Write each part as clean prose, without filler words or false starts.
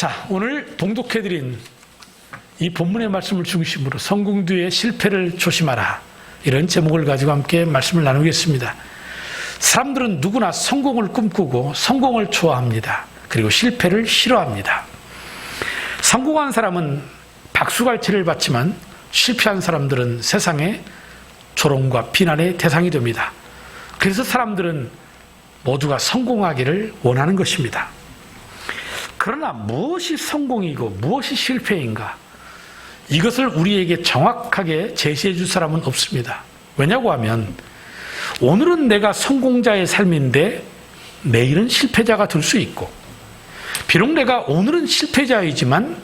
자, 오늘 봉독해드린 이 본문의 말씀을 중심으로 성공 뒤에 실패를 조심하라, 이런 제목을 가지고 함께 말씀을 나누겠습니다. 사람들은 누구나 성공을 꿈꾸고 성공을 좋아합니다. 그리고 실패를 싫어합니다. 성공한 사람은 박수갈채를 받지만 실패한 사람들은 세상의 조롱과 비난의 대상이 됩니다. 그래서 사람들은 모두가 성공하기를 원하는 것입니다. 그러나 무엇이 성공이고 무엇이 실패인가? 이것을 우리에게 정확하게 제시해 줄 사람은 없습니다. 왜냐고 하면 오늘은 내가 성공자의 삶인데 내일은 실패자가 될 수 있고, 비록 내가 오늘은 실패자이지만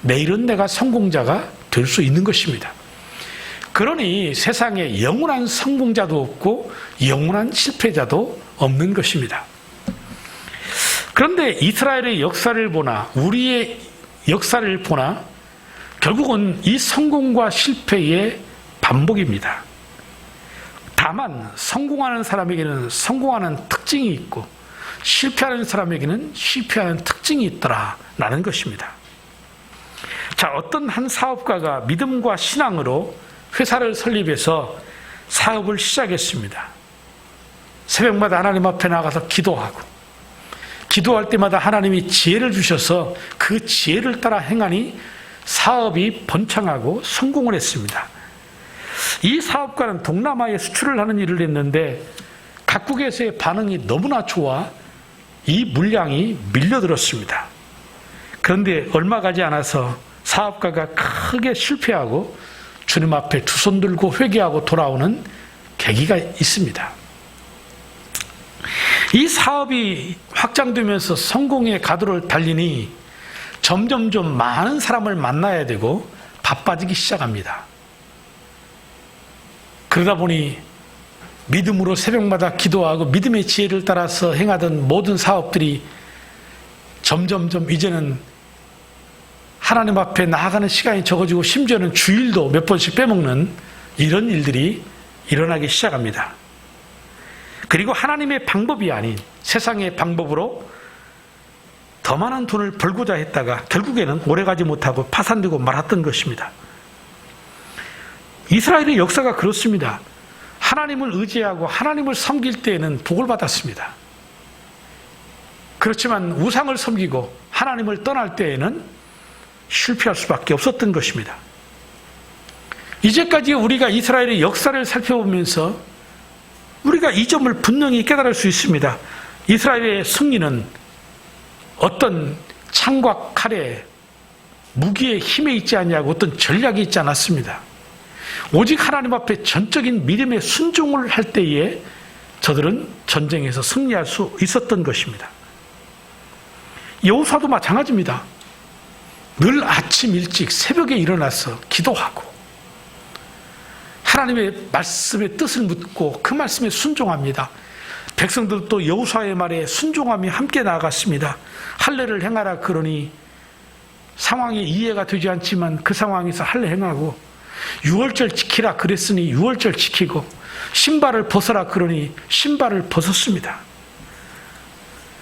내일은 내가 성공자가 될 수 있는 것입니다. 그러니 세상에 영원한 성공자도 없고 영원한 실패자도 없는 것입니다. 그런데 이스라엘의 역사를 보나 우리의 역사를 보나 결국은 이 성공과 실패의 반복입니다. 다만 성공하는 사람에게는 성공하는 특징이 있고 실패하는 사람에게는 실패하는 특징이 있더라라는 것입니다. 자, 어떤 한 사업가가 믿음과 신앙으로 회사를 설립해서 사업을 시작했습니다. 새벽마다 하나님 앞에 나가서 기도하고, 기도할 때마다 하나님이 지혜를 주셔서 그 지혜를 따라 행하니 사업이 번창하고 성공을 했습니다. 이 사업가는 동남아에 수출을 하는 일을 했는데 각국에서의 반응이 너무나 좋아 이 물량이 밀려들었습니다. 그런데 얼마 가지 않아서 사업가가 크게 실패하고 주님 앞에 두 손 들고 회개하고 돌아오는 계기가 있습니다. 이 사업이 확장되면서 성공의 가도를 달리니 점점점 많은 사람을 만나야 되고 바빠지기 시작합니다. 그러다 보니 믿음으로 새벽마다 기도하고 믿음의 지혜를 따라서 행하던 모든 사업들이 점점점 이제는 하나님 앞에 나아가는 시간이 적어지고 심지어는 주일도 몇 번씩 빼먹는 이런 일들이 일어나기 시작합니다. 그리고 하나님의 방법이 아닌 세상의 방법으로 더 많은 돈을 벌고자 했다가 결국에는 오래가지 못하고 파산되고 말았던 것입니다. 이스라엘의 역사가 그렇습니다. 하나님을 의지하고 하나님을 섬길 때에는 복을 받았습니다. 그렇지만 우상을 섬기고 하나님을 떠날 때에는 실패할 수밖에 없었던 것입니다. 이제까지 우리가 이스라엘의 역사를 살펴보면서 우리가 이 점을 분명히 깨달을 수 있습니다. 이스라엘의 승리는 어떤 창과 칼에 무기의 힘에 있지 않냐고 어떤 전략이 있지 않았습니다. 오직 하나님 앞에 전적인 믿음의 순종을 할 때에 저들은 전쟁에서 승리할 수 있었던 것입니다. 여호수아도 마찬가지입니다. 늘 아침 일찍 새벽에 일어나서 기도하고 하나님의 말씀의 뜻을 묻고 그 말씀에 순종합니다. 백성들도 여호수아의 말에 순종함이 함께 나아갔습니다. 할례를 행하라 그러니 상황이 이해가 되지 않지만 그 상황에서 할례 행하고, 유월절 지키라 그랬으니 유월절 지키고, 신발을 벗어라 그러니 신발을 벗었습니다.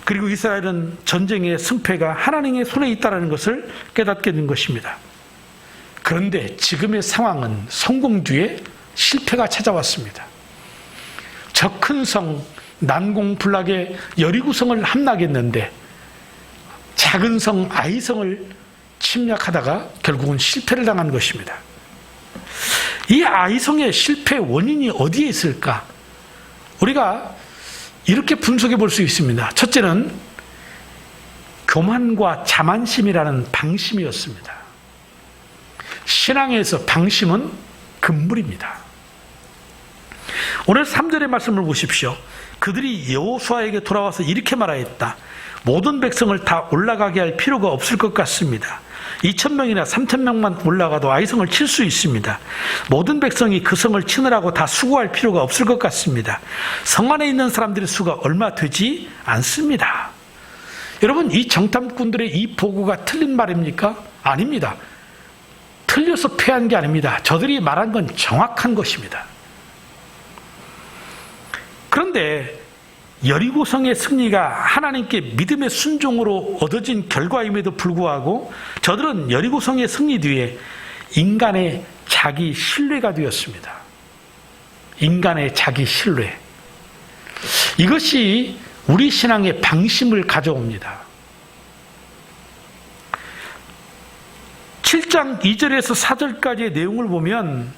그리고 이스라엘은 전쟁의 승패가 하나님의 손에 있다는 것을 깨닫게 된 것입니다. 그런데 지금의 상황은 성공 뒤에 실패가 찾아왔습니다. 저 큰 성 난공불락의 여리고성을 함락했는데 작은 성 아이성을 침략하다가 결국은 실패를 당한 것입니다. 이 아이성의 실패 원인이 어디에 있을까? 우리가 이렇게 분석해 볼 수 있습니다. 첫째는 교만과 자만심이라는 방심이었습니다. 신앙에서 방심은 금물입니다. 오늘 3절의 말씀을 보십시오. 그들이 여호수아에게 돌아와서 이렇게 말하였다. 모든 백성을 다 올라가게 할 필요가 없을 것 같습니다. 2,000명이나 3,000명만 올라가도 아이성을 칠 수 있습니다. 모든 백성이 그 성을 치느라고 다 수고할 필요가 없을 것 같습니다. 성 안에 있는 사람들의 수가 얼마 되지 않습니다. 여러분, 이 정탐꾼들의 이 보고가 틀린 말입니까? 아닙니다. 틀려서 패한 게 아닙니다. 저들이 말한 건 정확한 것입니다. 그런데 여리고성의 승리가 하나님께 믿음의 순종으로 얻어진 결과임에도 불구하고 저들은 여리고성의 승리 뒤에 인간의 자기 신뢰가 되었습니다. 인간의 자기 신뢰. 이것이 우리 신앙의 방심을 가져옵니다. 7장 2절에서 4절까지의 내용을 보면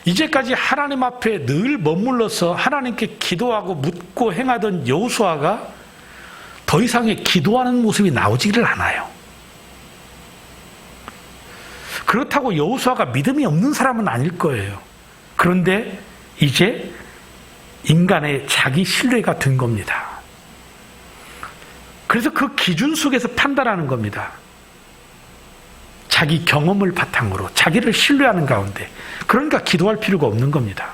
이제까지 하나님 앞에 늘 머물러서 하나님께 기도하고 묻고 행하던 여호수아가 더 이상의 기도하는 모습이 나오지를 않아요. 그렇다고 여호수아가 믿음이 없는 사람은 아닐 거예요. 그런데 이제 인간의 자기 신뢰가 된 겁니다. 그래서 그 기준 속에서 판단하는 겁니다. 자기 경험을 바탕으로 자기를 신뢰하는 가운데, 그러니까 기도할 필요가 없는 겁니다.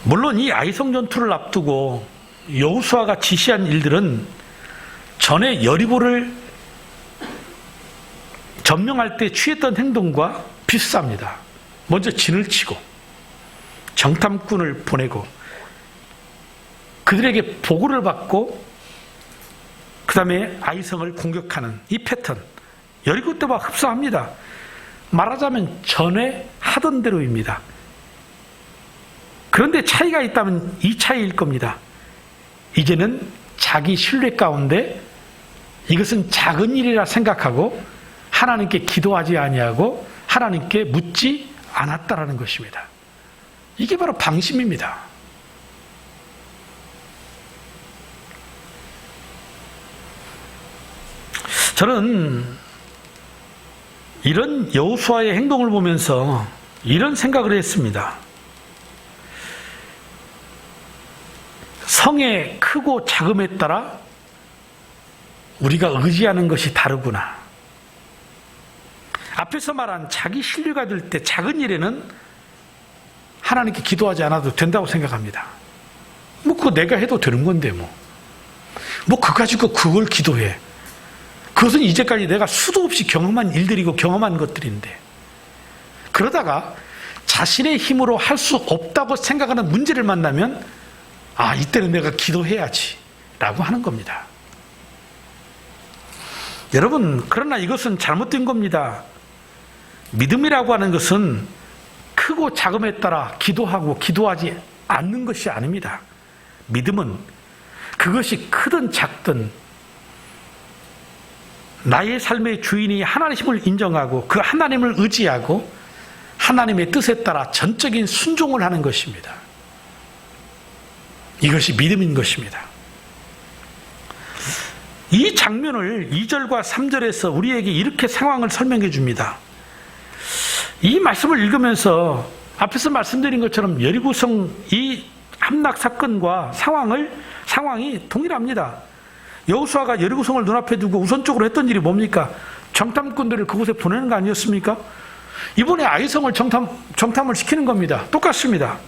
물론 이 아이성 전투를 앞두고 여호수아가 지시한 일들은 전에 여리고를 점령할 때 취했던 행동과 비슷합니다. 먼저 진을 치고 정탐꾼을 보내고 그들에게 보고를 받고 그 다음에 아이성을 공격하는 이 패턴, 여리고 때와 흡사합니다. 말하자면 전에 하던 대로입니다. 그런데 차이가 있다면 이 차이일 겁니다. 이제는 자기 신뢰 가운데 이것은 작은 일이라 생각하고 하나님께 기도하지 아니하고 하나님께 묻지 않았다라는 것입니다. 이게 바로 방심입니다. 저는 이런 여호수아의 행동을 보면서 이런 생각을 했습니다. 성의 크고 작음에 따라 우리가 의지하는 것이 다르구나. 앞에서 말한 자기 신뢰가 될 때 작은 일에는 하나님께 기도하지 않아도 된다고 생각합니다. 그거 내가 해도 되는 건데 그거 가지고 그걸 기도해. 그것은 이제까지 내가 수도 없이 경험한 일들이고 경험한 것들인데, 그러다가 자신의 힘으로 할 수 없다고 생각하는 문제를 만나면 이때는 내가 기도해야지 라고 하는 겁니다. 여러분, 그러나 이것은 잘못된 겁니다. 믿음이라고 하는 것은 크고 작음에 따라 기도하고 기도하지 않는 것이 아닙니다. 믿음은 그것이 크든 작든 나의 삶의 주인이 하나님을 인정하고 그 하나님을 의지하고 하나님의 뜻에 따라 전적인 순종을 하는 것입니다. 이것이 믿음인 것입니다. 이 장면을 2절과 3절에서 우리에게 이렇게 상황을 설명해 줍니다. 이 말씀을 읽으면서 앞에서 말씀드린 것처럼 여리고성 이 함락 사건과 상황이 동일합니다. 여호수아가 여리고성을 눈앞에 두고 우선적으로 했던 일이 뭡니까? 정탐꾼들을 그곳에 보내는 거 아니었습니까? 이번에 아이성을 정탐을 시키는 겁니다. 똑같습니다.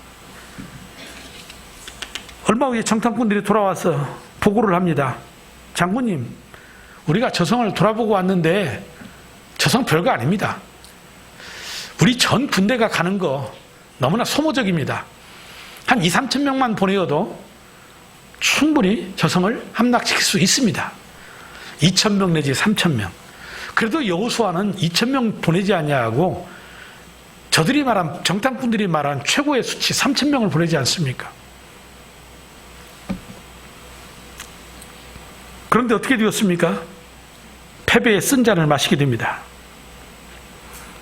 얼마 후에 정탐꾼들이 돌아와서 보고를 합니다. 장군님, 우리가 저 성을 돌아보고 왔는데 저 성 별거 아닙니다. 우리 전 군대가 가는 거 너무나 소모적입니다. 한 2,3천 명만 보내어도 충분히 저 성을 함락시킬 수 있습니다. 2,000명 내지 3,000명. 그래도 여호수아는 2,000명 보내지 않냐고 저들이 말한, 정탐꾼들이 말한 최고의 수치 3,000명을 보내지 않습니까? 그런데 어떻게 되었습니까? 패배의 쓴 잔을 마시게 됩니다.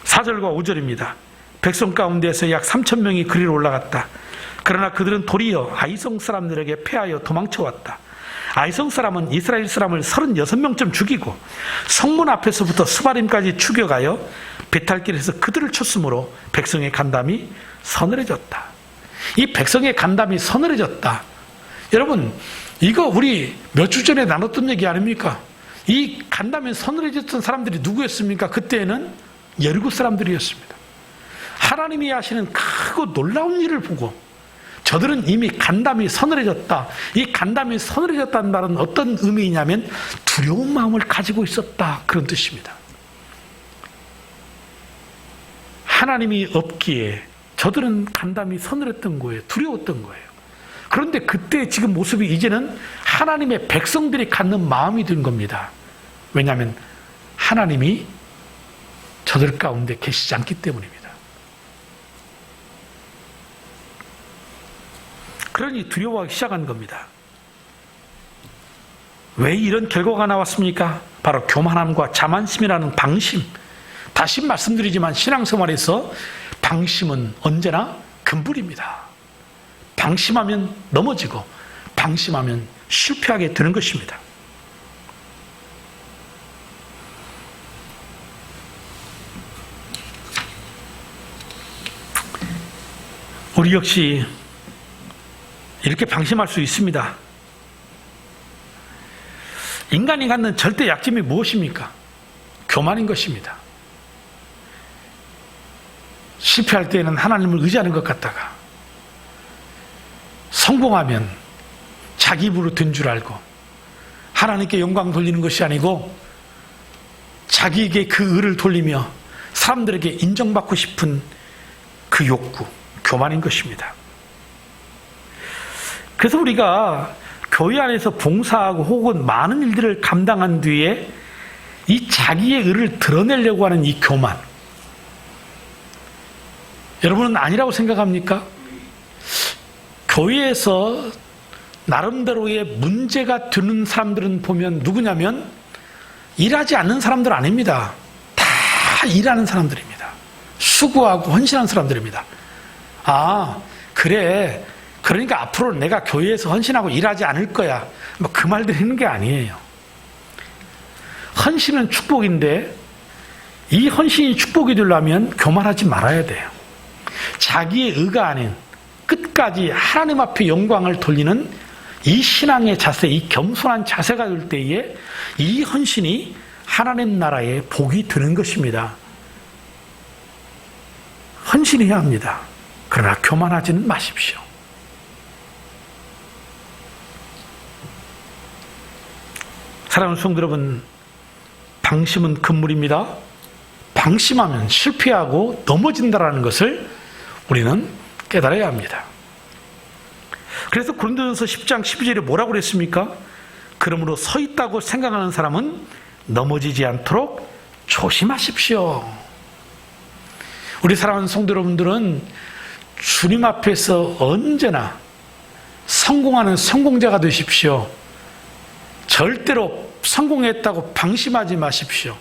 4절과 5절입니다. 백성 가운데에서 약 3,000명이 그리로 올라갔다. 그러나 그들은 도리어 아이성 사람들에게 패하여 도망쳐왔다. 아이성 사람은 이스라엘 사람을 36명쯤 죽이고 성문 앞에서부터 스바림까지 추격하여 배탈길에서 그들을 쳤으므로 백성의 간담이 서늘해졌다. 이 백성의 간담이 서늘해졌다. 여러분, 이거 우리 몇 주 전에 나눴던 얘기 아닙니까? 이 간담이 서늘해졌던 사람들이 누구였습니까? 그때는 여리고 사람들이었습니다. 하나님이 하시는 크고 놀라운 일을 보고 저들은 이미 간담이 서늘해졌다. 이 간담이 서늘해졌다는 말은 어떤 의미냐면 두려운 마음을 가지고 있었다, 그런 뜻입니다. 하나님이 없기에 저들은 간담이 서늘했던 거예요. 두려웠던 거예요. 그런데 그때 지금 모습이 이제는 하나님의 백성들이 갖는 마음이 된 겁니다. 왜냐하면 하나님이 저들 가운데 계시지 않기 때문입니다. 그러니 두려워하기 시작한 겁니다. 왜 이런 결과가 나왔습니까? 바로 교만함과 자만심이라는 방심. 다시 말씀드리지만 신앙생활에서 방심은 언제나 금불입니다. 방심하면 넘어지고 방심하면 실패하게 되는 것입니다. 우리 역시 이렇게 방심할 수 있습니다. 인간이 갖는 절대 약점이 무엇입니까? 교만인 것입니다. 실패할 때에는 하나님을 의지하는 것 같다가 성공하면 자기 입으로 된 줄 알고 하나님께 영광 돌리는 것이 아니고 자기에게 그 의를 돌리며 사람들에게 인정받고 싶은 그 욕구, 교만인 것입니다. 그래서 우리가 교회 안에서 봉사하고 혹은 많은 일들을 감당한 뒤에 이 자기의 의를 드러내려고 하는 이 교만, 여러분은 아니라고 생각합니까? 교회에서 나름대로의 문제가 되는 사람들은 보면 누구냐면 일하지 않는 사람들 아닙니다. 다 일하는 사람들입니다. 수고하고 헌신한 사람들입니다. 아, 그래. 그러니까 앞으로 내가 교회에서 헌신하고 일하지 않을 거야. 뭐 그 말 드리는 게 아니에요. 헌신은 축복인데 이 헌신이 축복이 되려면 교만하지 말아야 돼요. 자기의 의가 아닌 끝까지 하나님 앞에 영광을 돌리는 이 신앙의 자세, 이 겸손한 자세가 될 때에 이 헌신이 하나님 나라의 복이 되는 것입니다. 헌신해야 합니다. 그러나 교만하지는 마십시오. 사랑하는 성도 여러분, 방심은 금물입니다. 방심하면 실패하고 넘어진다는 것을 우리는 깨달아야 합니다. 그래서 고린도전서 10장 12절에 뭐라고 그랬습니까? 그러므로 서 있다고 생각하는 사람은 넘어지지 않도록 조심하십시오. 우리 사랑하는 성도 여러분들은 주님 앞에서 언제나 성공하는 성공자가 되십시오. 절대로 성공했다고 방심하지 마십시오.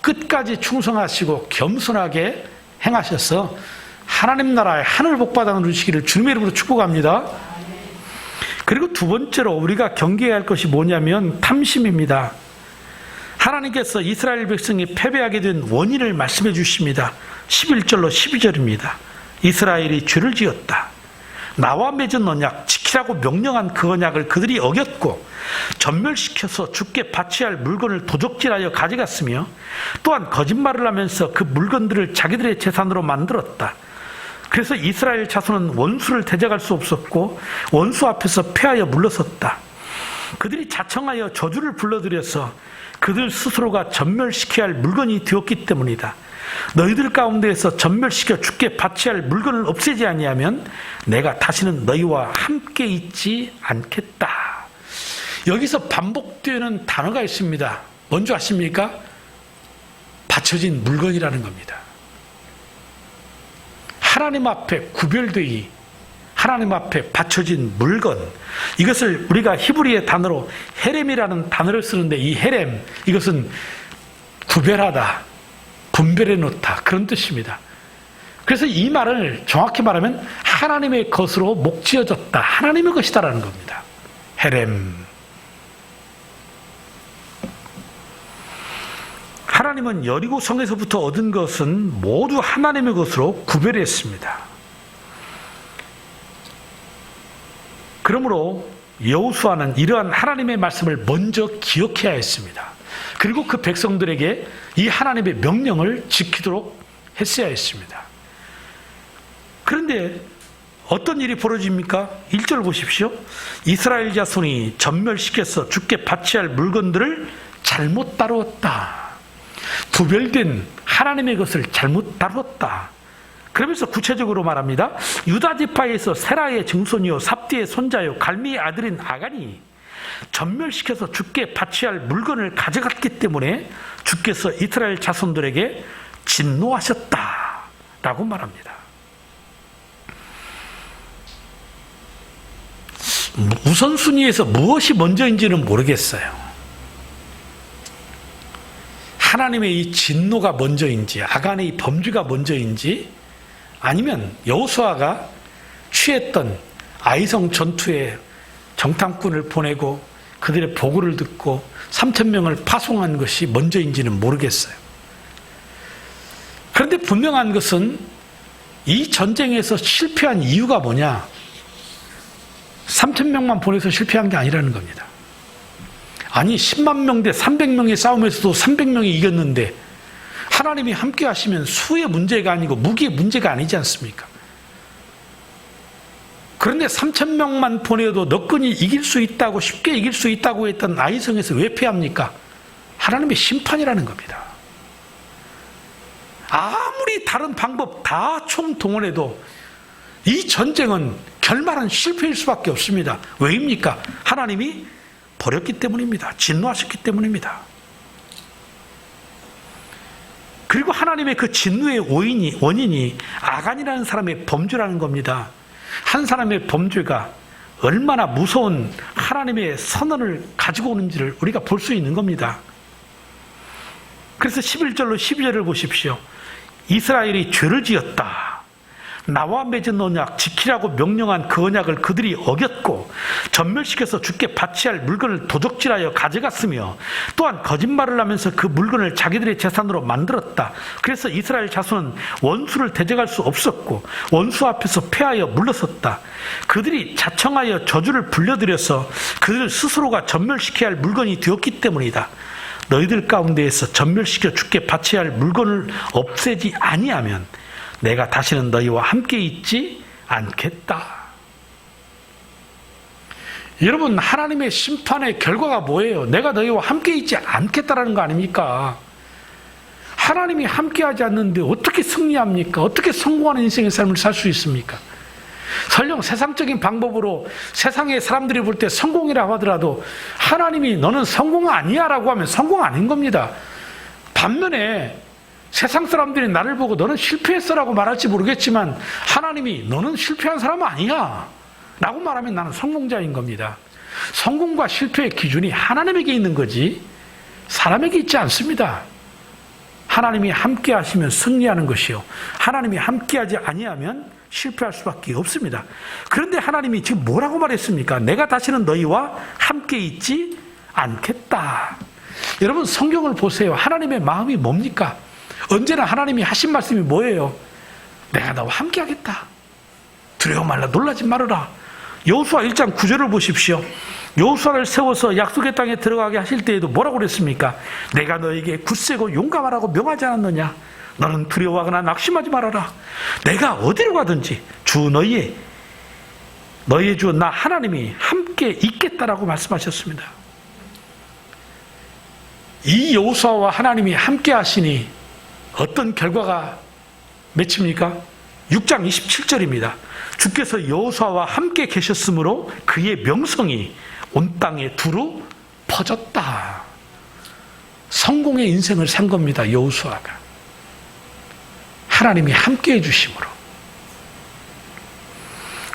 끝까지 충성하시고 겸손하게 행하셔서 하나님 나라의 하늘 복받아 누리시기를 주님의 이름으로 축복합니다. 그리고 두 번째로 우리가 경계해야 할 것이 뭐냐면 탐심입니다. 하나님께서 이스라엘 백성이 패배하게 된 원인을 말씀해 주십니다. 11절로 12절입니다. 이스라엘이 죄를 지었다. 나와 맺은 언약 지키라고 명령한 그 언약을 그들이 어겼고 전멸시켜서 주께 바쳐야 할 물건을 도적질하여 가져갔으며 또한 거짓말을 하면서 그 물건들을 자기들의 재산으로 만들었다. 그래서 이스라엘 자손은 원수를 대적할 수 없었고 원수 앞에서 패하여 물러섰다. 그들이 자청하여 저주를 불러들여서 그들 스스로가 전멸시켜야 할 물건이 되었기 때문이다. 너희들 가운데에서 전멸시켜 주께 바쳐야 할 물건을 없애지 아니하면 내가 다시는 너희와 함께 있지 않겠다. 여기서 반복되는 단어가 있습니다. 뭔지 아십니까? 바쳐진 물건이라는 겁니다. 하나님 앞에 구별되이 하나님 앞에 바쳐진 물건, 이것을 우리가 히브리의 단어로 헤렘이라는 단어를 쓰는데 이 헤렘, 이것은 구별하다, 분별해 놓다, 그런 뜻입니다. 그래서 이 말을 정확히 말하면 하나님의 것으로 목지어졌다, 하나님의 것이다라는 겁니다. 헤렘. 하나님은 여리고 성에서부터 얻은 것은 모두 하나님의 것으로 구별했습니다. 그러므로 여호수아는 이러한 하나님의 말씀을 먼저 기억해야 했습니다. 그리고 그 백성들에게 이 하나님의 명령을 지키도록 했어야 했습니다. 그런데 어떤 일이 벌어집니까? 1절 보십시오. 이스라엘 자손이 전멸시켜서 주께 바쳐야 할 물건들을 잘못 다루었다. 구별된 하나님의 것을 잘못 다루었다. 그러면서 구체적으로 말합니다. 유다 지파에서 세라의 증손이요 삽디의 손자요 갈미의 아들인 아간이 전멸시켜서 주께 바쳐야 할 물건을 가져갔기 때문에 주께서 이스라엘 자손들에게 진노하셨다라고 말합니다. 우선순위에서 무엇이 먼저인지는 모르겠어요. 하나님의 이 진노가 먼저인지 아간의 이 범죄가 먼저인지 아니면 여호수아가 취했던 아이성 전투에 정탐꾼을 보내고 그들의 보고를 듣고 3,000명을 파송한 것이 먼저인지는 모르겠어요. 그런데 분명한 것은 이 전쟁에서 실패한 이유가 뭐냐? 3,000명만 보내서 실패한 게 아니라는 겁니다. 아니 10만 명 대 300명의 싸움에서도 300명이 이겼는데 하나님이 함께 하시면 수의 문제가 아니고 무기의 문제가 아니지 않습니까? 그런데 3,000명만 보내도 너끈히 이길 수 있다고 쉽게 이길 수 있다고 했던 아이성에서 왜 패합니까? 하나님의 심판이라는 겁니다. 아무리 다른 방법 다 총동원해도 이 전쟁은 결말은 실패일 수밖에 없습니다. 왜입니까? 하나님이 버렸기 때문입니다. 진노하셨기 때문입니다. 그리고 하나님의 그 진노의 원인이 아간이라는 사람의 범죄라는 겁니다. 한 사람의 범죄가 얼마나 무서운 하나님의 선언을 가지고 오는지를 우리가 볼 수 있는 겁니다. 그래서 11절로 12절을 보십시오. 이스라엘이 죄를 지었다. 나와 맺은 언약 지키라고 명령한 그 언약을 그들이 어겼고 전멸시켜서 주께 바쳐야 할 물건을 도적질하여 가져갔으며 또한 거짓말을 하면서 그 물건을 자기들의 재산으로 만들었다. 그래서 이스라엘 자손은 원수를 대적할 수 없었고 원수 앞에서 패하여 물러섰다. 그들이 자청하여 저주를 불려들여서 그들 스스로가 전멸시켜야 할 물건이 되었기 때문이다. 너희들 가운데에서 전멸시켜 주께 바쳐야 할 물건을 없애지 아니하면 내가 다시는 너희와 함께 있지 않겠다. 여러분, 하나님의 심판의 결과가 뭐예요? 내가 너희와 함께 있지 않겠다라는 거 아닙니까? 하나님이 함께하지 않는데 어떻게 승리합니까? 어떻게 성공하는 인생의 삶을 살 수 있습니까? 설령 세상적인 방법으로 세상의 사람들이 볼 때 성공이라고 하더라도 하나님이 너는 성공 아니야 라고 하면 성공 아닌 겁니다. 반면에 세상 사람들이 나를 보고 너는 실패했어라고 말할지 모르겠지만 하나님이 너는 실패한 사람 아니야 라고 말하면 나는 성공자인 겁니다. 성공과 실패의 기준이 하나님에게 있는 거지 사람에게 있지 않습니다. 하나님이 함께 하시면 승리하는 것이요 하나님이 함께하지 아니하면 실패할 수밖에 없습니다. 그런데 하나님이 지금 뭐라고 말했습니까? 내가 다시는 너희와 함께 있지 않겠다. 여러분 성경을 보세요. 하나님의 마음이 뭡니까? 언제나 하나님이 하신 말씀이 뭐예요? 내가 너와 함께 하겠다. 두려워 말라 놀라지 말아라. 여호수아 1장 9절을 보십시오. 여호수아를 세워서 약속의 땅에 들어가게 하실 때에도 뭐라고 그랬습니까? 내가 너에게 굳세고 용감하라고 명하지 않았느냐? 너는 두려워하거나 낙심하지 말아라. 내가 어디로 가든지 주 너희의 주 나 하나님이 함께 있겠다라고 말씀하셨습니다. 이 여호수아와 하나님이 함께 하시니 어떤 결과가 맺힙니까? 6장 27절입니다. 주께서 여호수아와 함께 계셨으므로 그의 명성이 온 땅에 두루 퍼졌다. 성공의 인생을 산 겁니다. 여호수아가. 하나님이 함께 해주심으로.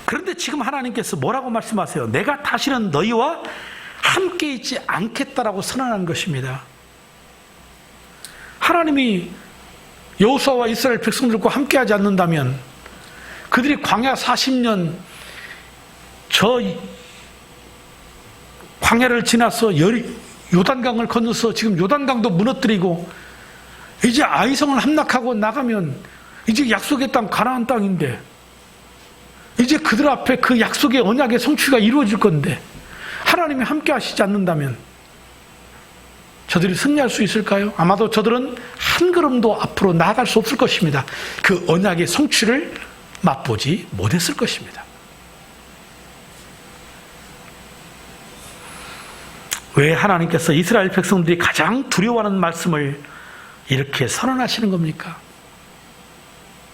그런데 지금 하나님께서 뭐라고 말씀하세요? 내가 다시는 너희와 함께 있지 않겠다라고 선언한 것입니다. 하나님이 여호수아와 이스라엘 백성들과 함께하지 않는다면 그들이 광야 40년 저 광야를 지나서 요단강을 건너서 지금 요단강도 무너뜨리고 이제 아이성을 함락하고 나가면 이제 약속의 땅 가나안 땅인데 이제 그들 앞에 그 약속의 언약의 성취가 이루어질 건데 하나님이 함께 하시지 않는다면 저들이 승리할 수 있을까요? 아마도 저들은 한 걸음도 앞으로 나아갈 수 없을 것입니다. 그 언약의 성취를 맛보지 못했을 것입니다. 왜 하나님께서 이스라엘 백성들이 가장 두려워하는 말씀을 이렇게 선언하시는 겁니까?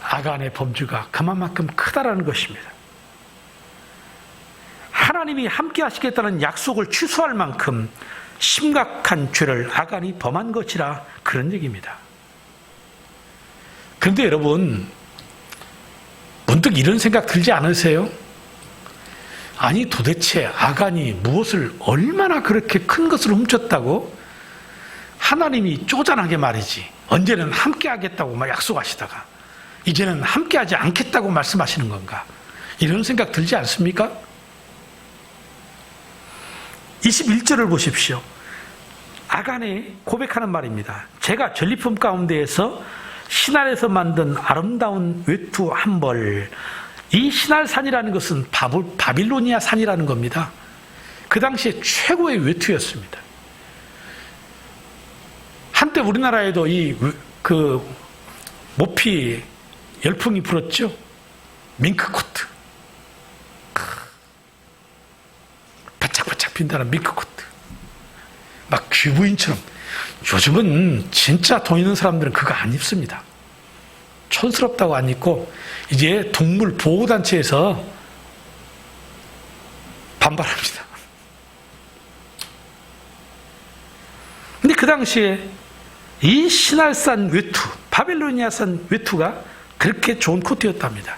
아간의 범죄가 그만큼 크다라는 것입니다. 하나님이 함께 하시겠다는 약속을 취소할 만큼 심각한 죄를 아간이 범한 것이라 그런 얘기입니다. 그런데 여러분, 문득 이런 생각 들지 않으세요? 아니 도대체 아간이 무엇을 얼마나 그렇게 큰 것을 훔쳤다고 하나님이 쪼잔하게 말이지 언제는 함께 하겠다고 막 약속하시다가 이제는 함께 하지 않겠다고 말씀하시는 건가? 이런 생각 들지 않습니까? 21절을 보십시오. 아간이 고백하는 말입니다. 제가 전리품 가운데에서 신할에서 만든 아름다운 외투 한 벌. 이 신할산이라는 것은 바빌로니아 산이라는 겁니다. 그 당시에 최고의 외투였습니다. 한때 우리나라에도 모피 열풍이 불었죠. 밍크코트. 바짝바짝 빈다는 밍크코트. 막 귀부인처럼. 요즘은 진짜 돈 있는 사람들은 그거 안 입습니다. 촌스럽다고 안 입고 이제 동물 보호단체에서 반발합니다. 근데 그 당시에 이 신할산 외투, 바빌로니아산 외투가 그렇게 좋은 코트였답니다.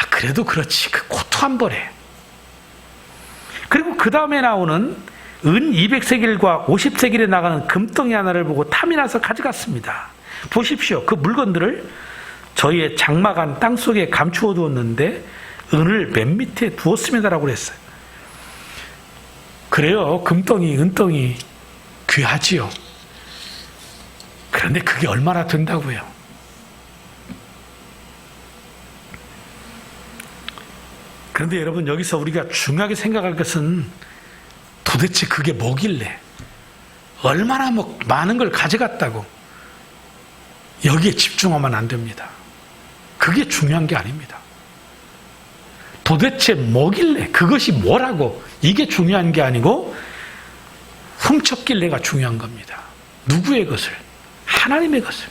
그래도 그렇지 그 코트 한 벌에. 그리고 그 다음에 나오는 은 200세겔과 50세겔에 나가는 금덩이 하나를 보고 탐이 나서 가져갔습니다. 보십시오. 그 물건들을 저희의 장막 안 땅속에 감추어 두었는데 은을 맨 밑에 두었습니다라고 그랬어요. 그래요. 금덩이, 은덩이 귀하지요. 그런데 그게 얼마나 된다고요? 그런데 여러분, 여기서 우리가 중요하게 생각할 것은 도대체 그게 뭐길래 얼마나 많은 걸 가져갔다고 여기에 집중하면 안 됩니다. 그게 중요한 게 아닙니다. 도대체 뭐길래, 그것이 뭐라고, 이게 중요한 게 아니고 훔쳤길래가 중요한 겁니다. 누구의 것을? 하나님의 것을.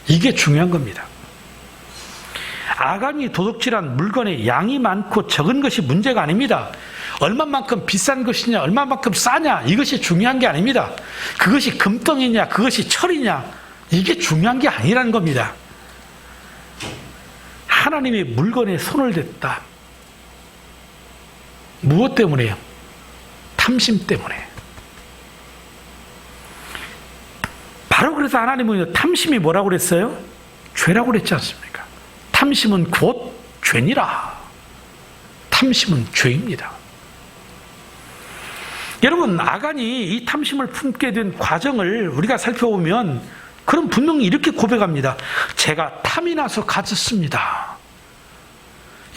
이게 중요한 겁니다. 아간이 도둑질한 물건의 양이 많고 적은 것이 문제가 아닙니다. 얼마만큼 비싼 것이냐, 얼마만큼 싸냐, 이것이 중요한 게 아닙니다. 그것이 금덩이냐, 그것이 철이냐, 이게 중요한 게 아니라는 겁니다. 하나님의 물건에 손을 댔다. 무엇 때문에요? 탐심 때문에. 바로 그래서 하나님은 탐심이 뭐라고 그랬어요? 죄라고 그랬지 않습니까? 탐심은 곧 죄니라. 탐심은 죄입니다. 여러분, 아간이 이 탐심을 품게 된 과정을 우리가 살펴보면 그럼 분명히 이렇게 고백합니다. 제가 탐이 나서 가졌습니다.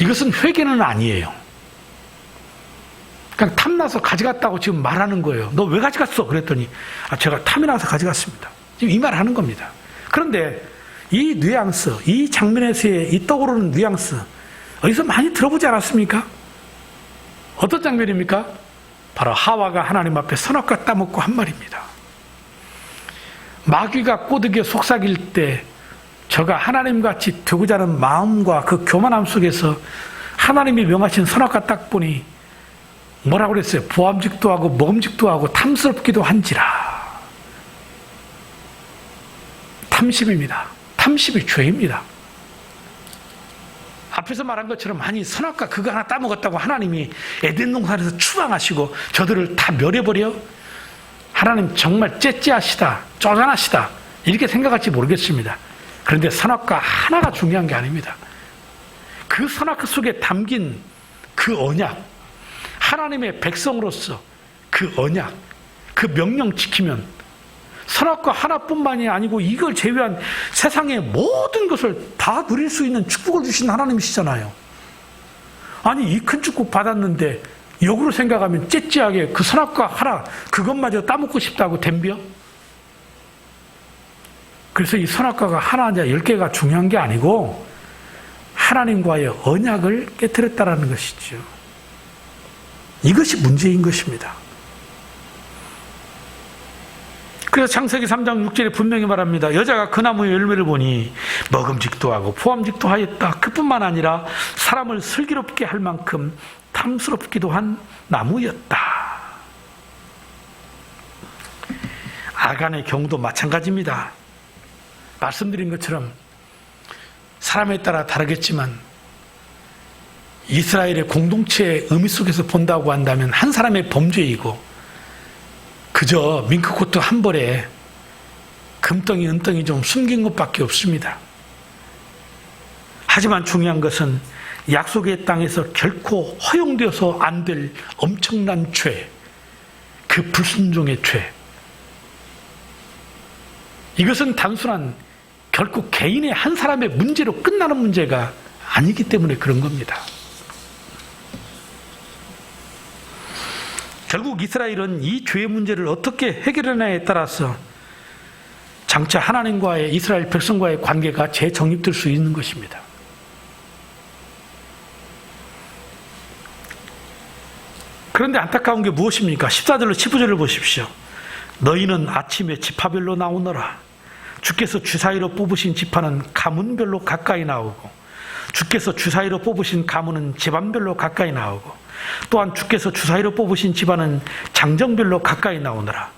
이것은 회개는 아니에요. 그냥 탐나서 가져갔다고 지금 말하는 거예요. 너 왜 가져갔어? 그랬더니 제가 탐이 나서 가져갔습니다. 지금 이 말을 하는 겁니다. 그런데 이 뉘앙스, 이 장면에서의 이 떠오르는 뉘앙스 어디서 많이 들어보지 않았습니까? 어떤 장면입니까? 바로 하와가 하나님 앞에 선악과 따먹고 한 말입니다. 마귀가 꼬드겨 속삭일 때 저가 하나님같이 되고자 하는 마음과 그 교만함 속에서 하나님이 명하신 선악과 딱 보니 뭐라고 그랬어요? 보암직도 하고 먹음직도 하고 탐스럽기도 한지라. 탐심입니다. 탐심이 죄입니다. 앞에서 말한 것처럼 아니 선악과 그거 하나 따먹었다고 하나님이 에덴 동산에서 추방하시고 저들을 다 멸해버려? 하나님 정말 째째하시다, 쪼잔하시다 이렇게 생각할지 모르겠습니다. 그런데 선악과 하나가 중요한 게 아닙니다. 그 선악과 속에 담긴 그 언약, 하나님의 백성으로서 그 언약, 그 명령 지키면 선악과 하나뿐만이 아니고 이걸 제외한 세상의 모든 것을 다 누릴 수 있는 축복을 주신 하나님이시잖아요. 아니 이 큰 축복 받았는데 역으로 생각하면 째째하게 그 선악과 하나 그것마저 따먹고 싶다고 덤벼? 그래서 이 선악과가 하나냐 10개가 중요한 게 아니고 하나님과의 언약을 깨뜨렸다라는 것이죠. 이것이 문제인 것입니다. 그래서 창세기 3장 6절에 분명히 말합니다. 여자가 그 나무의 열매를 보니 먹음직도 하고 포함직도 하였다. 그뿐만 아니라 사람을 슬기롭게 할 만큼 탐스럽기도 한 나무였다. 아간의 경우도 마찬가지입니다. 말씀드린 것처럼 사람에 따라 다르겠지만 이스라엘의 공동체의 의미 속에서 본다고 한다면 한 사람의 범죄이고 그저 밍크코트 한 벌에 금덩이 은덩이 좀 숨긴 것밖에 없습니다. 하지만 중요한 것은 약속의 땅에서 결코 허용되어서 안 될 엄청난 죄, 그 불순종의 죄. 이것은 단순한 결국 개인의 한 사람의 문제로 끝나는 문제가 아니기 때문에 그런 겁니다. 결국 이스라엘은 이 죄의 문제를 어떻게 해결하느냐에 따라서 장차 하나님과의 이스라엘 백성과의 관계가 재정립될 수 있는 것입니다. 그런데 안타까운 게 무엇입니까? 14절로 15절을 보십시오. 너희는 아침에 지파별로 나오너라. 주께서 주사위로 뽑으신 지파는 가문별로 가까이 나오고 주께서 주사위로 뽑으신 가문은 집안별로 가까이 나오고 또한 주께서 주사위로 뽑으신 집안은 장정별로 가까이 나오느라.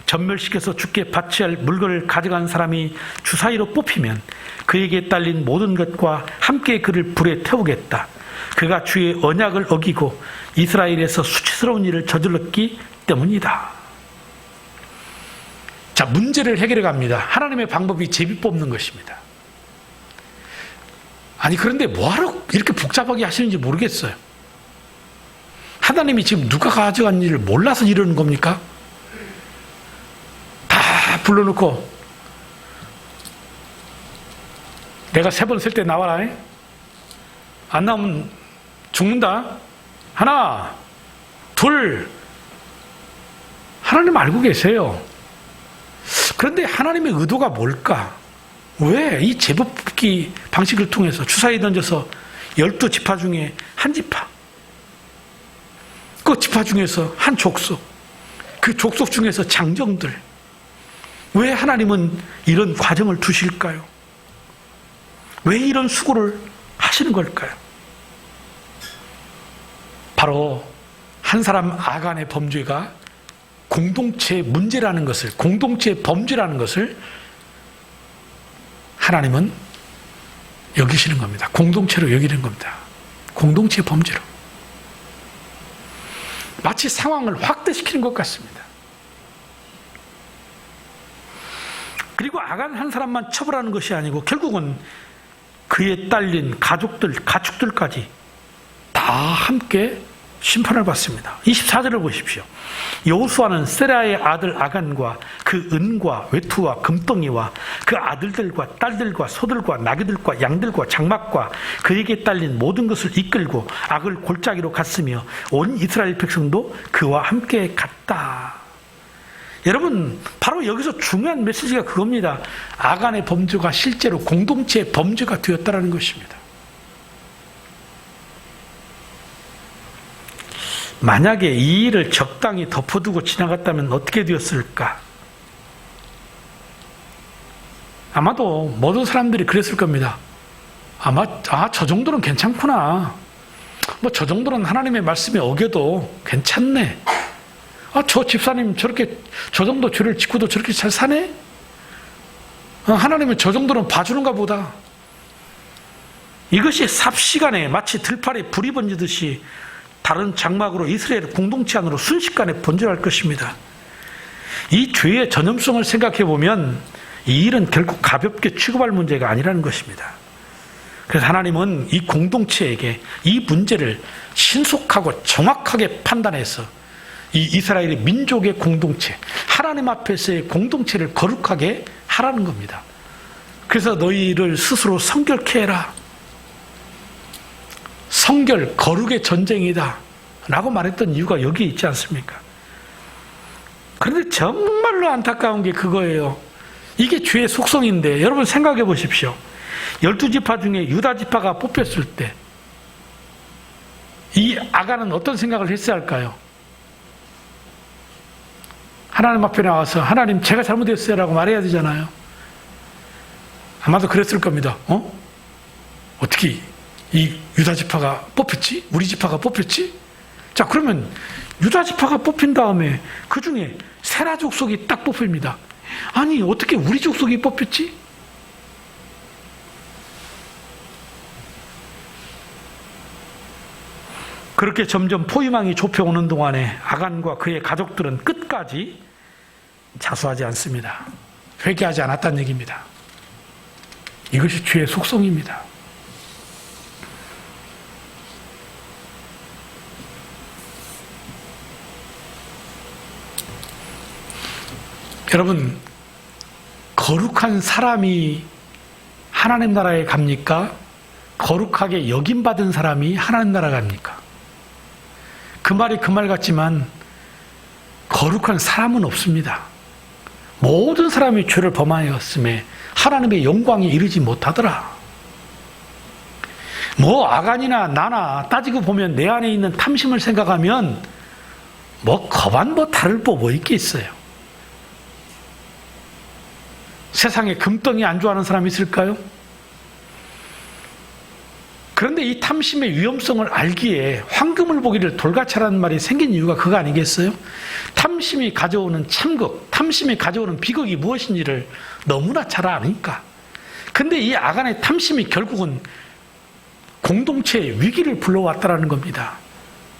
전멸시켜서 주께 바쳐야 할 물건을 가져간 사람이 주사위로 뽑히면 그에게 딸린 모든 것과 함께 그를 불에 태우겠다. 그가 주의 언약을 어기고 이스라엘에서 수치스러운 일을 저질렀기 때문이다. 자, 문제를 해결해 갑니다. 하나님의 방법이 제비 뽑는 것입니다. 아니 그런데 뭐하러 이렇게 복잡하게 하시는지 모르겠어요. 하나님이 지금 누가 가져간 일을 몰라서 이러는 겁니까? 다 불러놓고 내가 3번 쓸 때 나와라. 안 나오면 죽는다. 하나, 둘. 하나님 알고 계세요. 그런데 하나님의 의도가 뭘까? 왜 이 제법 뽑기 방식을 통해서 주사위 던져서 12지파 중에 한 지파, 그 지파 중에서 한 족속, 그 족속 중에서 장정들, 왜 하나님은 이런 과정을 두실까요? 왜 이런 수고를 하시는 걸까요? 바로 한 사람 아간의 범죄가 공동체의 문제라는 것을, 공동체의 범죄라는 것을 하나님은 여기시는 겁니다. 공동체로 여기는 겁니다. 공동체의 범죄로. 마치 상황을 확대시키는 것 같습니다. 그리고 아간 한 사람만 처벌하는 것이 아니고 결국은 그에 딸린 가족들, 가축들까지 다 함께 심판을 받습니다. 24절을 보십시오. 여호수아는 세라의 아들 아간과 그 은과 외투와 금덩이와 그 아들들과 딸들과 소들과 나귀들과 양들과 장막과 그에게 딸린 모든 것을 이끌고 악을 골짜기로 갔으며 온 이스라엘 백성도 그와 함께 갔다. 여러분, 바로 여기서 중요한 메시지가 그겁니다. 아간의 범죄가 실제로 공동체의 범죄가 되었다는 것입니다. 만약에 이 일을 적당히 덮어두고 지나갔다면 어떻게 되었을까? 아마도 모든 사람들이 그랬을 겁니다. 저 정도는 괜찮구나. 저 정도는 하나님의 말씀에 어겨도 괜찮네. 저 집사님 저 정도 죄를 짓고도 저렇게 잘 사네? 하나님은 저 정도는 봐주는가 보다. 이것이 삽시간에 마치 들판에 불이 번지듯이 다른 장막으로 이스라엘 공동체 안으로 순식간에 번져갈 것입니다. 이 죄의 전염성을 생각해 보면 이 일은 결국 가볍게 취급할 문제가 아니라는 것입니다. 그래서 하나님은 이 공동체에게 이 문제를 신속하고 정확하게 판단해서 이 이스라엘의 민족의 공동체, 하나님 앞에서의 공동체를 거룩하게 하라는 겁니다. 그래서 너희를 스스로 성결케 해라. 성결, 거룩의 전쟁이다 라고 말했던 이유가 여기에 있지 않습니까? 그런데 정말로 안타까운 게 그거예요. 이게 죄의 속성인데 여러분 생각해 보십시오. 12지파 중에 유다지파가 뽑혔을 때 이 아간은 어떤 생각을 했어야 할까요? 하나님 앞에 나와서 하나님 제가 잘못했어요 라고 말해야 되잖아요. 아마도 그랬을 겁니다. 어떻게 이 유다 지파가 뽑혔지? 우리 지파가 뽑혔지? 자, 그러면 유다 지파가 뽑힌 다음에 그 중에 세라 족속이 딱 뽑힙니다. 아니, 어떻게 우리 족속이 뽑혔지? 그렇게 점점 포위망이 좁혀오는 동안에 아간과 그의 가족들은 끝까지 자수하지 않습니다. 회개하지 않았다는 얘기입니다. 이것이 죄의 속성입니다. 여러분, 거룩한 사람이 하나님 나라에 갑니까? 거룩하게 여김받은 사람이 하나님 나라에 갑니까? 그 말이 그 말 같지만 거룩한 사람은 없습니다. 모든 사람이 죄를 범하였음에 하나님의 영광에 이르지 못하더라. 뭐 아간이나 나나 따지고 보면 내 안에 있는 탐심을 생각하면 뭐 겁안 뭐 다를 법 뭐 있겠어요. 세상에 금덩이 안 좋아하는 사람이 있을까요? 그런데 이 탐심의 위험성을 알기에 황금을 보기를 돌같이라는 말이 생긴 이유가 그거 아니겠어요? 탐심이 가져오는 참극, 탐심이 가져오는 비극이 무엇인지를 너무나 잘 아니까. 근데 이 아간의 탐심이 결국은 공동체의 위기를 불러왔다라는 겁니다.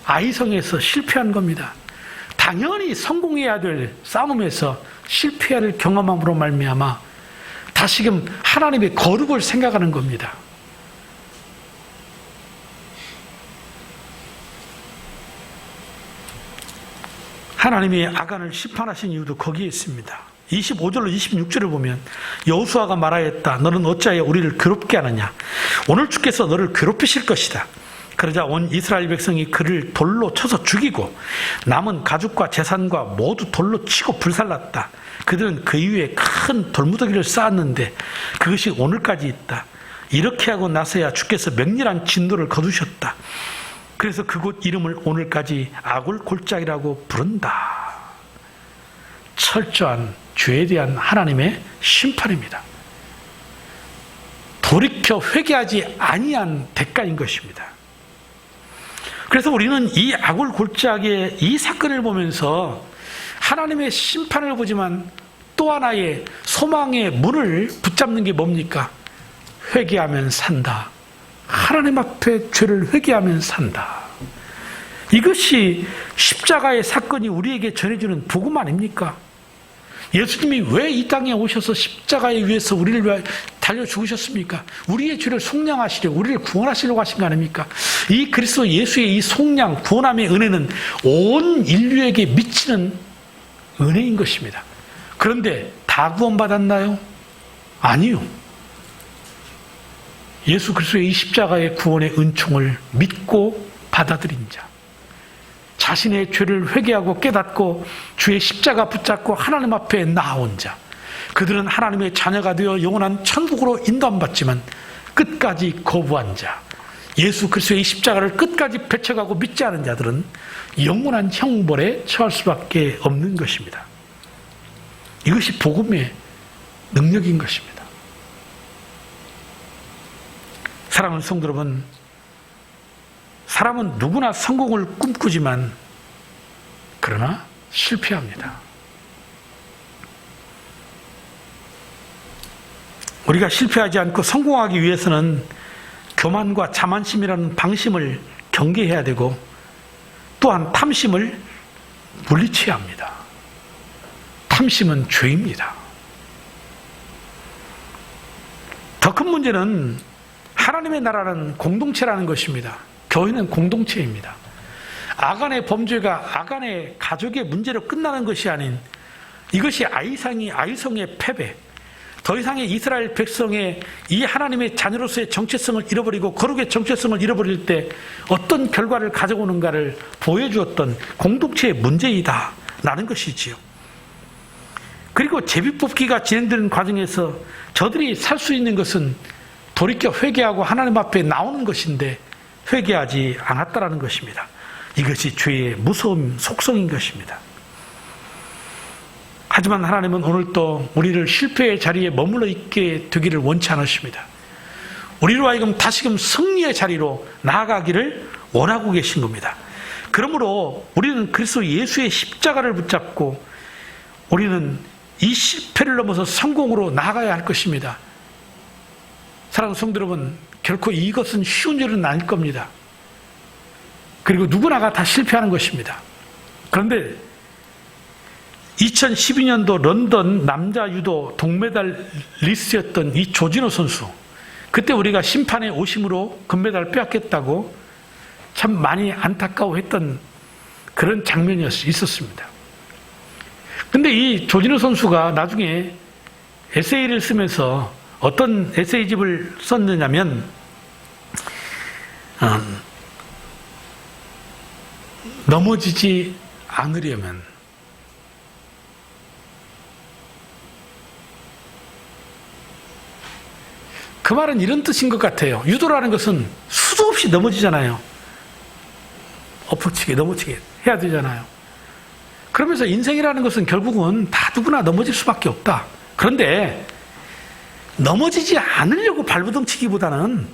아이성에서 실패한 겁니다. 당연히 성공해야 될 싸움에서 실패를 경험함으로 말미암아 다시금 하나님의 거룩을 생각하는 겁니다. 하나님이 아간을 심판하신 이유도 거기에 있습니다. 25절로 26절을 보면 여호수아가 말하였다. 너는 어찌하여 우리를 괴롭게 하느냐. 오늘 주께서 너를 괴롭히실 것이다. 그러자 온 이스라엘 백성이 그를 돌로 쳐서 죽이고 남은 가죽과 재산과 모두 돌로 치고 불살랐다. 그들은 그 이후에 큰 돌무더기를 쌓았는데 그것이 오늘까지 있다. 이렇게 하고 나서야 주께서 맹렬한 진노를 거두셨다. 그래서 그곳 이름을 오늘까지 아굴 골짜기라고 부른다. 철저한 죄에 대한 하나님의 심판입니다. 돌이켜 회개하지 아니한 대가인 것입니다. 그래서 우리는 이 아굴 골짜기의 이 사건을 보면서 하나님의 심판을 보지만 또 하나의 소망의 문을 붙잡는 게 뭡니까? 회개하면 산다. 하나님 앞에 죄를 회개하면 산다. 이것이 십자가의 사건이 우리에게 전해주는 복음 아닙니까? 예수님이 왜 이 땅에 오셔서 십자가에 위해서 우리를 위하여 달려 죽으셨습니까? 우리의 죄를 속량하시려 우리를 구원하시려고 하신 거 아닙니까? 이 그리스도 예수의 이 속량, 구원함의 은혜는 온 인류에게 미치는 은혜인 것입니다. 그런데 다 구원받았나요? 아니요. 예수 그리스도의 이 십자가의 구원의 은총을 믿고 받아들인 자, 자신의 죄를 회개하고 깨닫고 주의 십자가 붙잡고 하나님 앞에 나아온 자, 그들은 하나님의 자녀가 되어 영원한 천국으로 인도받지만 끝까지 거부한 자, 예수 그리스도의 이 십자가를 끝까지 배척하고 믿지 않은 자들은 영원한 형벌에 처할 수밖에 없는 것입니다. 이것이 복음의 능력인 것입니다. 사랑하는 성도 여러분, 사람은 누구나 성공을 꿈꾸지만 그러나 실패합니다. 우리가 실패하지 않고 성공하기 위해서는 교만과 자만심이라는 방심을 경계해야 되고 또한 탐심을 물리쳐야 합니다. 탐심은 죄입니다. 더 큰 문제는 하나님의 나라는 공동체라는 것입니다. 교회는 공동체입니다. 아간의 범죄가 아간의 가족의 문제로 끝나는 것이 아닌 이것이 아이성의 패배, 더 이상의 이스라엘 백성의 이 하나님의 자녀로서의 정체성을 잃어버리고 거룩의 정체성을 잃어버릴 때 어떤 결과를 가져오는가를 보여주었던 공동체의 문제이다 라는 것이지요. 그리고 제비뽑기가 진행되는 과정에서 저들이 살 수 있는 것은 돌이켜 회개하고 하나님 앞에 나오는 것인데 회개하지 않았다라는 것입니다. 이것이 죄의 무서운 속성인 것입니다. 하지만 하나님은 오늘 또 우리를 실패의 자리에 머물러 있게 되기를 원치 않으십니다. 우리로 하여금 다시금 승리의 자리로 나아가기를 원하고 계신 겁니다. 그러므로 우리는 그리스도 예수의 십자가를 붙잡고 우리는 이 실패를 넘어서 성공으로 나아가야 할 것입니다. 사랑하는 성도 여러분, 결코 이것은 쉬운 일은 아닐 겁니다. 그리고 누구나가 다 실패하는 것입니다. 그런데 2012년도 런던 남자 유도 동메달리스트였던 이 조진호 선수, 그때 우리가 심판의 오심으로 금메달을 빼앗겼다고 참 많이 안타까워했던 그런 장면이 있었습니다. 근데 이 조진호 선수가 나중에 에세이를 쓰면서 어떤 에세이집을 썼느냐면 넘어지지 않으려면 그 말은 이런 뜻인 것 같아요. 유도라는 것은 수도 없이 넘어지잖아요. 엎어치기 넘어치기 해야 되잖아요. 그러면서 인생이라는 것은 결국은 다 누구나 넘어질 수밖에 없다. 그런데 넘어지지 않으려고 발버둥 치기보다는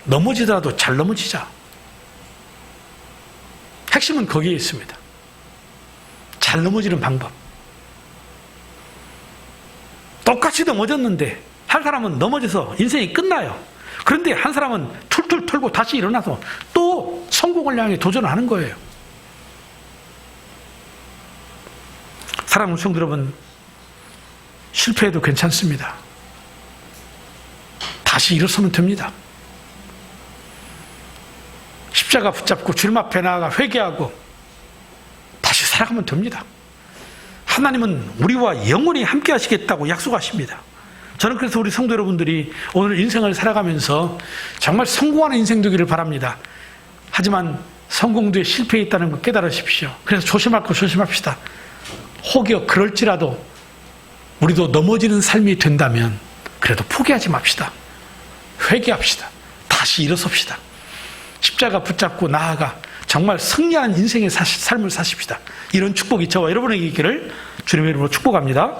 넘어지더라도 잘 넘어지자. 핵심은 거기에 있습니다. 잘 넘어지는 방법. 똑같이 넘어졌는데 한 사람은 넘어져서 인생이 끝나요. 그런데 한 사람은 툴툴 털고 다시 일어나서 또 성공을 향해 도전하는 거예요. 사랑하는 성도 여러분, 실패해도 괜찮습니다. 다시 일어서면 됩니다. 십자가 붙잡고 주님 앞에 나아가 회개하고 다시 살아가면 됩니다. 하나님은 우리와 영원히 함께 하시겠다고 약속하십니다. 저는 그래서 우리 성도 여러분들이 오늘 인생을 살아가면서 정말 성공하는 인생 되기를 바랍니다. 하지만 성공 뒤에 실패에 있다는 걸 깨달으십시오. 그래서 조심할 거 조심합시다. 혹여 그럴지라도 우리도 넘어지는 삶이 된다면 그래도 포기하지 맙시다. 회개합시다. 다시 일어섭시다. 십자가 붙잡고 나아가 정말 승리하는 인생의 삶을 사십시다. 이런 축복이 저와 여러분에게 있기를 주님의 이름으로 축복합니다.